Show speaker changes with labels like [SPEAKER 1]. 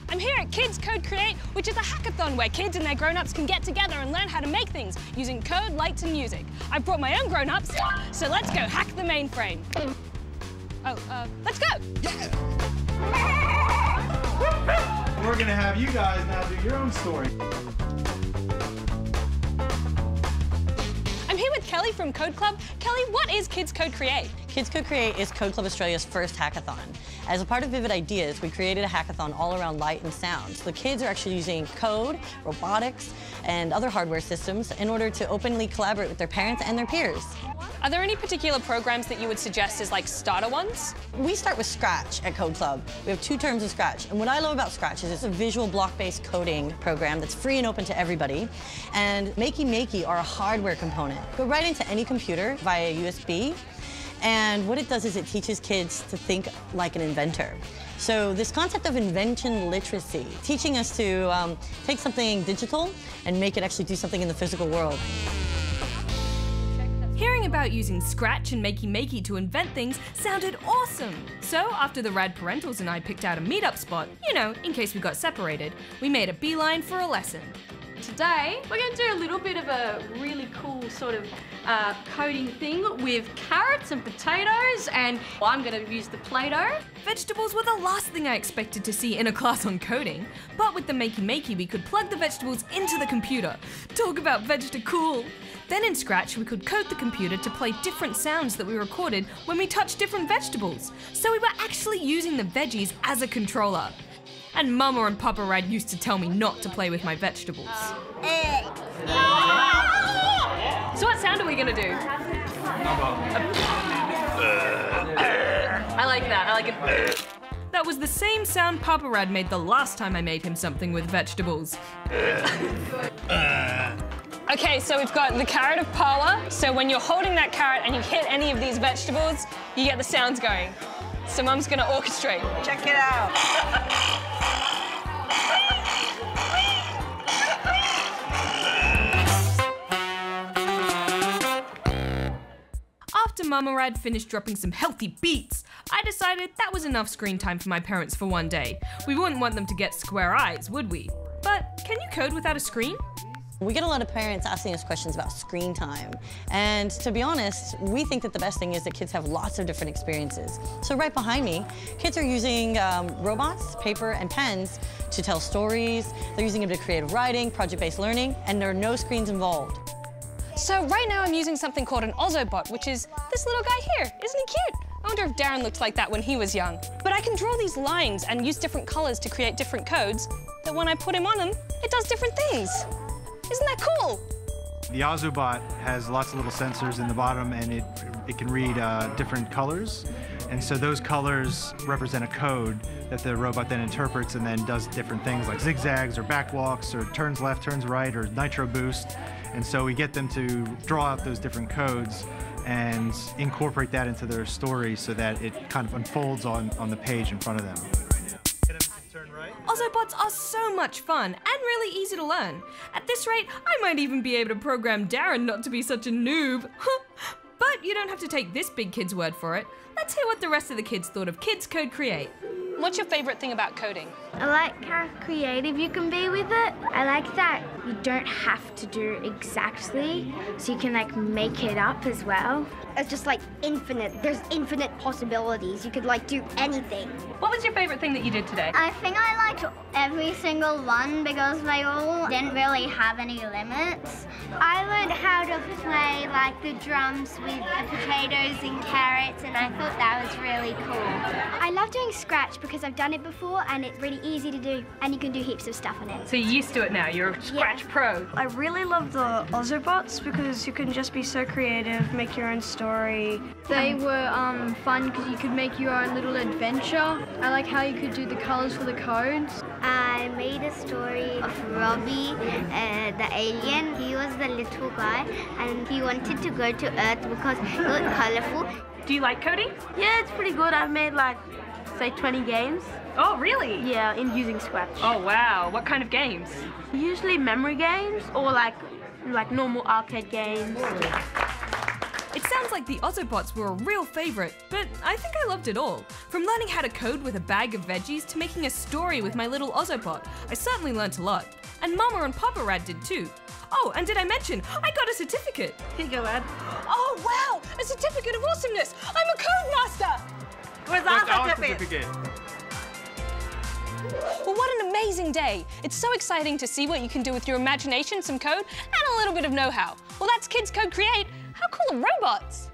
[SPEAKER 1] I'm here at Kids CodeCreate, which is a hackathon where kids and their grown-ups can get together and learn how to make things using code, lights, and music. I've brought my own grown-ups, so let's go hack the mainframe. Let's go!
[SPEAKER 2] Yeah. We're gonna have you guys now do your own story.
[SPEAKER 1] I'm here with Kelly from Code Club. Kelly, what is Kids CodeCreate?
[SPEAKER 3] Kids CodeCreate is Code Club Australia's first hackathon. As a part of Vivid Ideas, we created a hackathon all around light and sound. So the kids are actually using code, robotics, and other hardware systems in order to openly collaborate with their parents and their peers.
[SPEAKER 1] Are there any particular programs that you would suggest as like starter ones?
[SPEAKER 3] We start with Scratch at Code Club. We have 2 terms of Scratch. And what I love about Scratch is it's a visual block-based coding program that's free and open to everybody. And Makey Makey are a hardware component. Go right into any computer via USB. And what it does is it teaches kids to think like an inventor. So this concept of invention literacy, teaching us to take something digital and make it actually do something in the physical world.
[SPEAKER 1] Hearing about using Scratch and Makey Makey to invent things sounded awesome. So after the rad parentals and I picked out a meetup spot, you know, in case we got separated, we made a beeline for a lesson.
[SPEAKER 4] Today, we're going to do a little bit of a really cool sort of coding thing with carrots and potatoes, and I'm going to use the Play-Doh.
[SPEAKER 1] Vegetables were the last thing I expected to see in a class on coding, but with the Makey Makey we could plug the vegetables into the computer. Talk about veg-to-cool! Then in Scratch we could code the computer to play different sounds that we recorded when we touched different vegetables. So we were actually using the veggies as a controller. And Mama and Papa Rad used to tell me not to play with my vegetables. So what sound are we gonna do? I like that, I like it. That was the same sound Papa Rad made the last time I made him something with vegetables. Okay, so we've got the carrot of power. So when you're holding that carrot and you hit any of these vegetables, you get the sounds going. So Mum's gonna orchestrate.
[SPEAKER 3] Check it out.
[SPEAKER 1] After Mama Rad finished dropping some healthy beats, I decided that was enough screen time for my parents for one day. We wouldn't want them to get square eyes, would we? But can you code without a screen?
[SPEAKER 3] We get a lot of parents asking us questions about screen time. And to be honest, we think that the best thing is that kids have lots of different experiences. So right behind me, kids are using robots, paper, and pens to tell stories. They're using them to creative writing, project-based learning, and there are no screens involved.
[SPEAKER 1] So right now I'm using something called an Ozobot, which is this little guy here. Isn't he cute? I wonder if Darren looked like that when he was young. But I can draw these lines and use different colors to create different codes that when I put him on them, it does different things. Isn't that cool?
[SPEAKER 2] The Ozobot has lots of little sensors in the bottom, and it can read different colors. And so those colors represent a code that the robot then interprets and then does different things like zigzags or backwalks or turns left, turns right, or nitro boost. And so we get them to draw out those different codes and incorporate that into their story so that it kind of unfolds on the page in front of them.
[SPEAKER 1] Ozobots are so much fun and really easy to learn. At this rate, I might even be able to program Darren not to be such a noob. But you don't have to take this big kid's word for it. Let's hear what the rest of the kids thought of Kids CodeCreate. What's your favorite thing about coding?
[SPEAKER 5] I like how creative you can be with it. I like that you don't have to do exactly, so you can like make it up as well.
[SPEAKER 6] It's just like infinite. There's infinite possibilities. You could like do anything.
[SPEAKER 1] What was your favorite thing that you did today?
[SPEAKER 7] I think I liked every single one because they all didn't really have any limits. I learned how to play like the drums with the potatoes and carrots, and I thought that was really cool.
[SPEAKER 5] I love doing Scratch because I've done it before and it's really easy to do and you can do heaps of stuff on it.
[SPEAKER 1] So you're used to it now, you're a Scratch pro.
[SPEAKER 8] I really love the Ozobots because you can just be so creative, make your own story.
[SPEAKER 9] They were fun because you could make your own little adventure. I like how you could do the colours for the codes.
[SPEAKER 7] I made a story of Robbie, the alien. He was the little guy and he wanted to go to Earth because it was colourful.
[SPEAKER 1] Do you like coding?
[SPEAKER 8] Yeah, it's pretty good. I've made like, say 20 games.
[SPEAKER 1] Oh, really?
[SPEAKER 8] Yeah, in using Scratch.
[SPEAKER 1] Oh, wow. What kind of games?
[SPEAKER 8] Usually memory games or like normal arcade games.
[SPEAKER 1] It sounds like the Ozzobots were a real favourite, but I think I loved it all. From learning how to code with a bag of veggies to making a story with my little Ozzobot, I certainly learnt a lot. And Mama and Papa Rad did too. Oh, and did I mention, I got a certificate.
[SPEAKER 10] Here you go, Rad.
[SPEAKER 1] Oh wow, a certificate of awesomeness! I'm a Codemaster!
[SPEAKER 10] Where's our certificate?
[SPEAKER 1] Well, what an amazing day. It's so exciting to see what you can do with your imagination, some code, and a little bit of know-how. Well, that's Kids Code Create. How cool are robots?